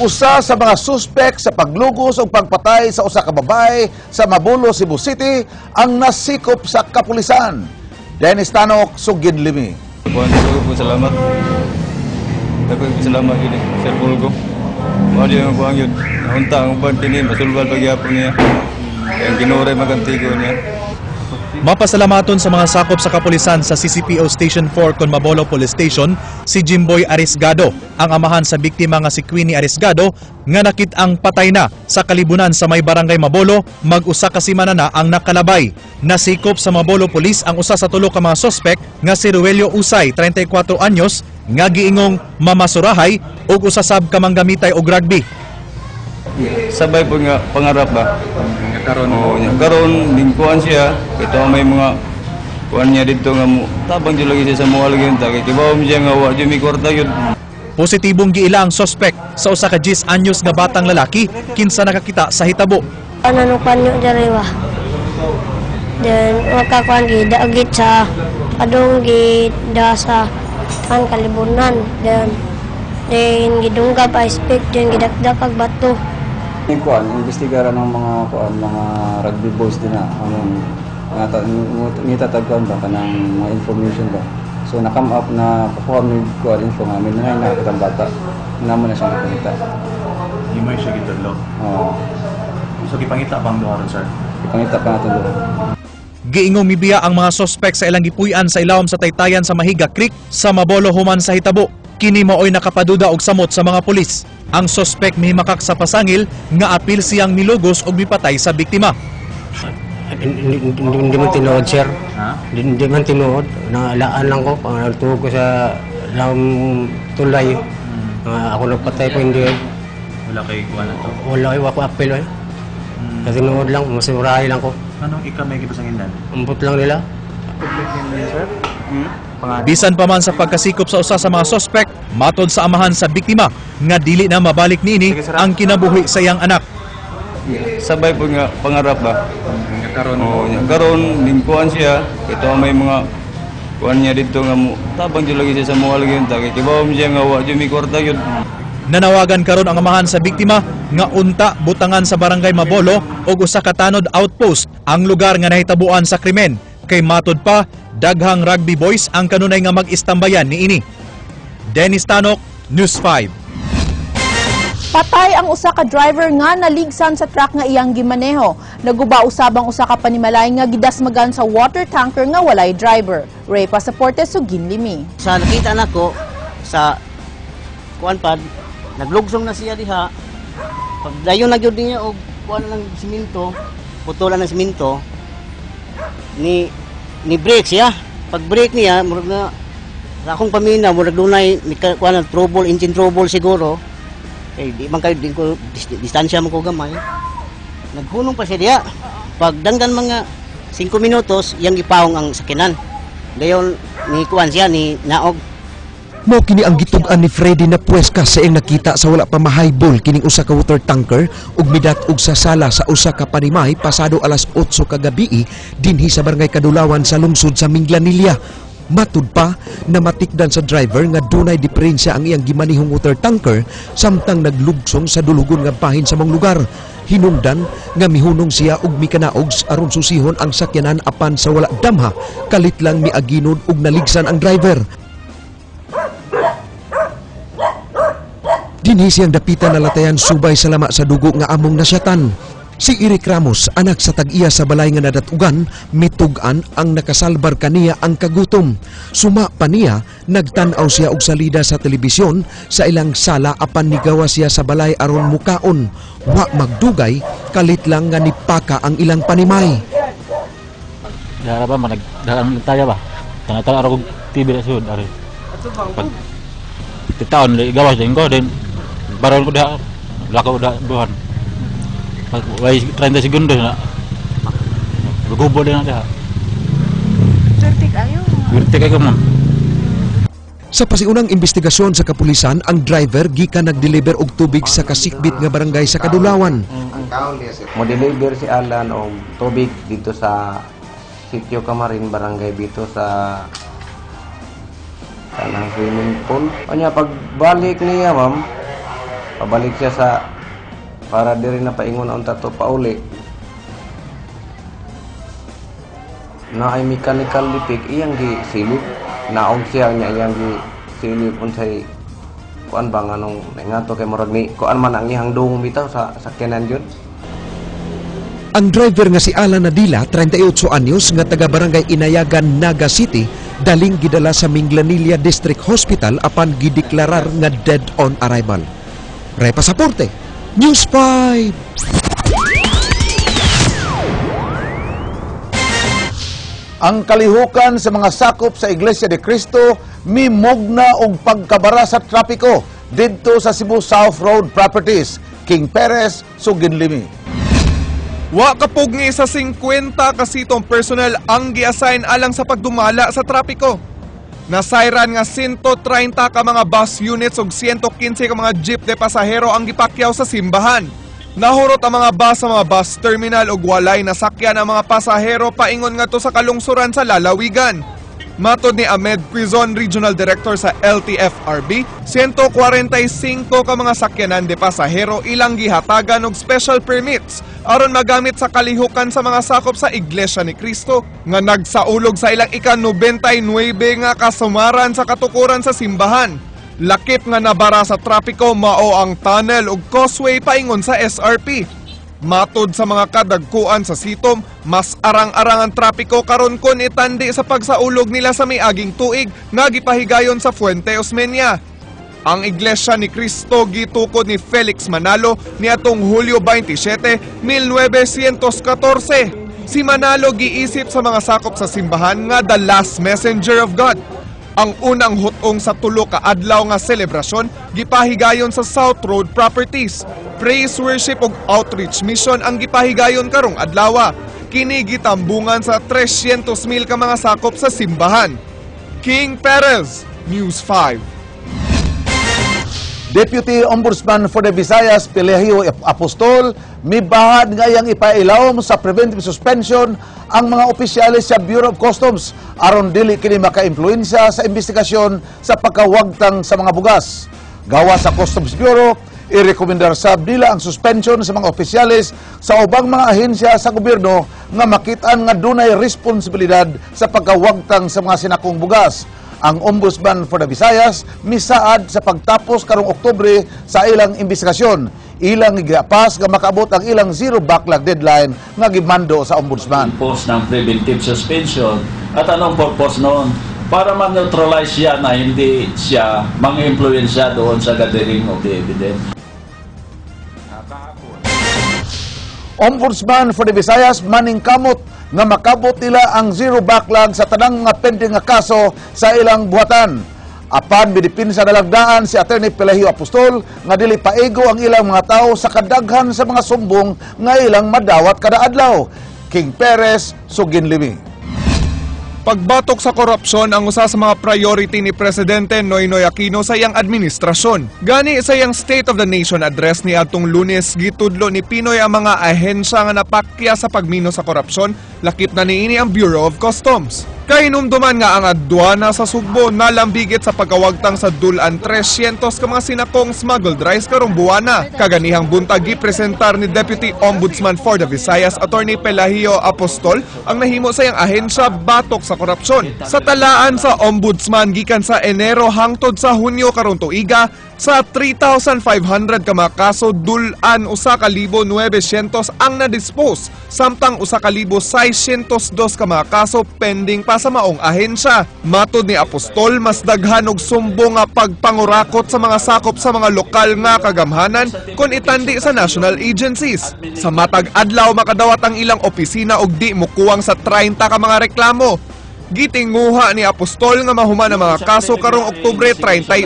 Usa sa mga suspek sa paglugos o pagpatay sa usa ka babae sa Mabolo, Cebu City ang nasikop sa kapulisan. Dennis Tanok, Sugin Limi. Salamat. Salamat yun Sir Bulgo. Mali ang buwang yun. Naunta ang buwan kini, masulbal pagyapon niya. Ang ginuray magantigo niya. Mapasalamaton sa mga sakop sa kapulisan sa CCPO Station 4 kon Mabolo Police Station si Jimboy Arisgado, ang amahan sa biktima nga si Queenie Arisgado nga nakit-ang patay na sa kalibunan sa may barangay Mabolo, mag-usa ka semana na ang nakalabay. Nasikop sa Mabolo Police ang usa sa tulo ka mga sospek nga si Ruelio Usay, 34 anyos, nga giingong mamasurahay ug usa sab ka manggamitay og rugby. Sabay po nga pangarap ba? Karon lingkuan siya. Ito may mga kuan niya dito nga mo. Tabang di lagi siya sa mga lagi ta. Kay tibaw mo siya nga wa di mi kwarta yun. Positibong giila ang sospek sa usa ka 10 anyos nga batang lalaki kinsa nakakita sa hitabo. Ano panyo diriwa? Then wakakuan gid sa adong gida sa ang kalibunan. Then gidungga pa speak then gidakdak kag bato. Investigaran ng mga rugby boys din na nitatagpuan ba kanang mga information ba. So na-come up na kukuha mo yung info nga may nakita ang bata. Naman na siyang ipangita. Hindi mo siya gitudlo? Oo. So ipangita bang doon, sir? Ipangita pa natin doon. Giingong mibiya ang mga sospek sa ilang gipuy-an sa ilawom sa Taytayan sa Mahiga Creek sa Mabolo human sa hitabo. Kini maoy nakapaduda og samot sa mga pulis. Ang sospek mihimakak sa pasangil nga apil siyang milugos og mipatay sa biktima. Hindi man tinuod, sir. Hindi man tinuod. Naalaan lang ko. Nagtuhog ko sa tulay. Ako nagpatay po hindi. Wala kay kuha na to? Wala kayo. Ako apil. Kasi tinuod lang. Masurahay lang ko. Anong ikamay kipasanginan? Umpot lang nila. Sir? Bisan pa man sa pagkasikop sa usa sa mga sospek, matod sa amahan sa biktima nga dili na mabalik niini ang kinabuhi sa iyang anak. Sabay po nga pangarap ba? Karon lingkuan siya. Ito may mga kuan niya dito nga mo. Tabang di lagi siya sa mga lagi ta. Kay tibaw mo siya nga wa di mi kwarta yun. Nanawagan karon ang amahan sa biktima nga unta butangan sa barangay Mabolo og usa ka tanod outpost ang lugar nga nahitabuan sa krimen. Kay matod pa, daghang rugby boys ang kanunay nga mag-istambayan niini. Dennis Tanok, News 5. Patay ang usa ka driver nga naligsan sa truck nga iyang gimaneho. Naguba usabang usa ka panimalay nga gidasmagan sa water tanker nga walay driver. Ray Pasaporte, Sugin Limi. Sa nakita nako sa kuan pad, naglugsong na siya diha. Pagdayon na gyud niya og kuan ng simento, putulan ng simento. Ni brake siya. Pag brake niya, murag na sa akong pamina, murag dunay kuan ng trouble, engine trouble siguro. Eh di man kayo din ko distansya mo ko gamay. Naghunong pa siya diha. Pag danggan mga 5 minutos, yang ipawong ang sakinan. Dayon ni kuan siya ni naog. Mao kini ang gitug-an ni Freddy na puweska sa iyang nakita sa wala pa mahaybol kining usa ka water tanker ug midat og sasala sa usa ka panimay pasado alas 8 kagabi dinhi sa barangay Kadulawan sa lungsod sa Minglanilla. Matud pa na matikdan sa driver nga dunay diferensya ang iyang gimanihong water tanker samtang naglugsong sa dulugon nga bahin sa mong lugar. Hinungdan nga mihunong siya og mikanaog aron susihon ang sakyanan apan sa wala damha kalit lang miaginod og naligsan ang driver. Dinhi siyang dapitan na latayan subay sa lama sa dugo nga among nasyatan. Si Eric Ramos, anak sa tag-iya sa balay nga nadatugan, mitugan ang nakasalbar kaniya ang kagutom. Suma pa niya, nagtanaw siya og salida sa telebisyon sa ilang sala apan nigawa siya sa balay aron mukaon. Wa magdugay, kalit lang nga nipaka ang ilang panimay. Dara ba nagdakan tayo ba? Tanatang araw TV na sud ari. Pag titaon gawas din ko din baron ko dah lakaw dah buhan. Wai 30 segundos na. Gubo din na dah. Swerte kayo ma'am. Sa pasiunang investigasyon sa kapulisan, ang driver gikan nag-deliver og tubig sa kasikbit nga barangay sa Kadulawan. Mo-deliver si Alan og tubig dito sa Sitio Camarin, barangay dito sa kanang swimming pool. Kanya pagbalik niya, ma'am, pabalik siya sa para diri na paingon ang tato pauli na ay mechanical defect iyang gi silip naong siya niya iyang gi silip unsay kuan ba nganong ngato kay murag ni kuan man ang iyang dungong bitaw sa sakyanan jud. Ang driver nga si Alan Nadila, 38 anyos, nga taga-barangay Inayagan, Naga City, daling gidala sa Minglanilla District Hospital apan gideklarar nga dead on arrival. Ray Pasaporte, News 5. Ang kalihukan sa mga sakop sa Iglesia de Cristo mimugna og pagkabara sa trapiko didto sa Cebu South Road Properties, King Perez, Suginlimi. Wa kapugni sa 50 kasitong personnel ang gi-assign alang sa pagdumala sa trapiko. Nasayran nga 130 ka mga bus units ug 115 ka mga jeep de pasahero ang gipakyaw sa simbahan. Nahurot ang mga bus sa mga bus terminal ug walay nasakyan ang mga pasahero paingon ngadto sa kalungsuran sa lalawigan. Matod ni Ahmed Quizon, Regional Director sa LTFRB, 145 ka mga sakyanan de pasahero ilang gihatagan og special permits aron magamit sa kalihukan sa mga sakop sa Iglesia ni Cristo nga nagsaulog sa ilang ika-99 nga kasumaran sa katukuran sa simbahan. Lakip nga nabara sa trapiko mao ang tunnel ug causeway paingon sa SRP. Matod sa mga kadagkuan sa sitom, mas arang-arang ang trapiko karon kon itandi sa pagsaulog nila sa miaging tuig nga gipahigayon sa Fuente Osmeña. Ang Iglesia ni Cristo gitukod ni Felix Manalo niadtong Hulyo 27, 1914. Si Manalo giisip sa mga sakop sa simbahan nga the last messenger of God. Ang unang hutong sa tulo ka adlaw nga selebrasyon gipahigayon sa South Road Properties. Praise worship ug outreach mission ang gipahigayon karong adlaw. Kini gitambungan sa 300,000 ka mga sakop sa simbahan. King Perez, News 5. Deputy Ombudsman for the Visayas, Pelahio Apostol, mibahad nga iyang ipailawom sa preventive suspension ang mga opisyalis sa Bureau of Customs aron dili kini maka-impluwensya sa investigasyon sa pagkawagtang sa mga bugas. Gawa sa Customs Bureau, irekomendar sab nila ang suspension sa mga opisyalis sa ubang mga ahensya sa gobyerno nga makitaan nga dunay responsibilidad sa pagkawagtang sa mga sinakong bugas. Ang Ombudsman for the Visayas misaad sa pagtapos karong Oktubre sa ilang investigasyon. Ilang gigapas nga makaabot ang ilang zero backlog deadline nga gimando sa Ombudsman. Purpose ng preventive suspension at anong purpose noon? Para ma-neutralize siya na hindi siya mang-influensya doon sa gathering of the evidence. Ombudsman for the Visayas maningkamot nga makabot nila ang zero backlog sa tanang nga pending nga kaso sa ilang buhatan. Apan bidipinsa nalagdaan si Attorney Pelahio Apostol nga dili paigo ang ilang mga tao sa kadaghan sa mga sumbong nga ilang madawat kada adlaw. King Perez, Suginlimi. Pagbatok sa korupsyon ang usa sa mga priority ni Presidente Noynoy Aquino sa iyang administrasyon. Gani sa iyang State of the Nation address ni atong Lunes, gitudlo ni Pinoy ang mga ahensya nga napakya sa pagmino sa korupsyon, lakip na niini ang Bureau of Customs. Kahinumduman nga ang adwana sa Sugbo nalambigit sa pagkawagtang sa dulan 300 ka mga sinakong smuggled rice karong buwana. Kaganihang buntag gipresentar ni Deputy Ombudsman for the Visayas Attorney Pelahio Apostol ang nahimo sa iyang ahensya batok sa korupsyon. Sa talaan sa Ombudsman gikan sa Enero hangtod sa Hunyo karong tuiga, sa 3,500 ka mga kaso dulan 1,900 ang na-dispose, samtang 1,602 ka mga kaso pending pa sa maong ahensya. Matod ni Apostol, mas daghan og sumbong nga pagpangurakot sa mga sakop sa mga lokal nga kagamhanan kon itandi sa national agencies. Sa matag adlaw makadawat ang ilang opisina og di mukuwang sa 30 ka mga reklamo. Gitinguha ni Apostol nga mahuman ang mga kaso karong Oktubre 31.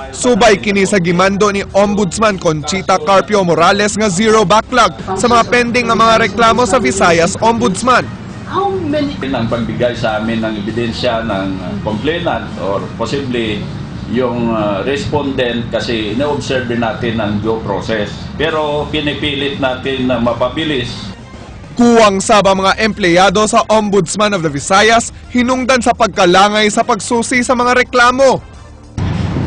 Subay kini sa gimando ni Ombudsman Conchita Carpio Morales nga zero backlog sa mga pending nga mga reklamo sa Visayas Ombudsman. How many ang pagbigay sa amin ng ebidensya ng complainant or possibly yung respondent kasi ina-observe din natin ang due process. Pero pinipilit natin na mapabilis. Kuwang saba mga empleyado sa Ombudsman of the Visayas hinungdan sa pagkalangay sa pagsusi sa mga reklamo.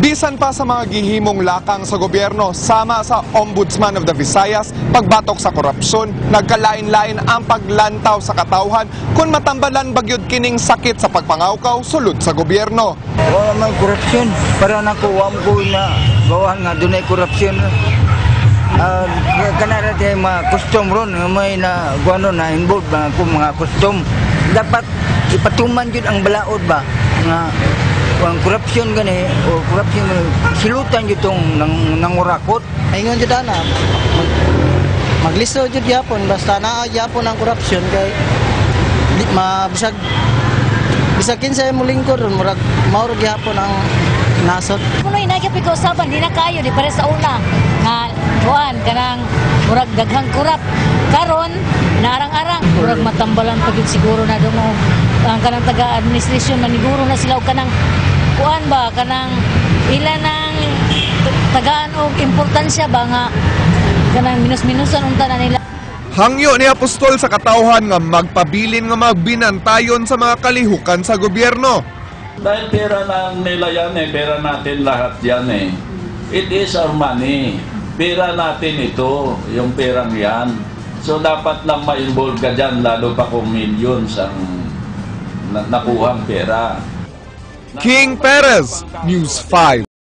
Bisan pa sa mga gihimong lakang sa gobyerno, sama sa Ombudsman of the Visayas, pagbatok sa korupsyon, nagkalain-lain ang paglantaw sa katawhan kung matambalan bagyod kining sakit sa pagpangawkaw sulod sa gobyerno. Wala may korupsyon, para nakuha ko na bawahan nga doon ay korupsyon. Kanara tayo mga custom ron, may na guano na involved na kung mga custom. Dapat ipatuman yun ang balaod ba nga ang korupsyon gani o korupsyon silutan yun itong nangurakot. Ayun yun na, maglisto yun yapon, basta na yapon ang korupsyon kay bisagin sa mulingkod ron, maurag yapon ang nasot. Kuno inagya pig usaban di na kayo di pare sa una nga kuan kanang murag daghang kurap karon narang-arang murag matambalan pagid siguro na dungo ang kanang taga-administrasyon maniguro na sila og kanang kuan ba kanang ila nang tagaan og importansya ba nga kanang minus-minusan unta na nila. Hangyo ni Apostol sa katawhan nga magpabilin nga magbinantayon sa mga kalihukan sa gobyerno. Dahil pera lang nila yan pera natin lahat yan It is our money. Pera natin ito, yung perang yan. So dapat lang ma-involve ka dyan, lalo pa kung millions ang nakuhang pera. King Perez, News 5.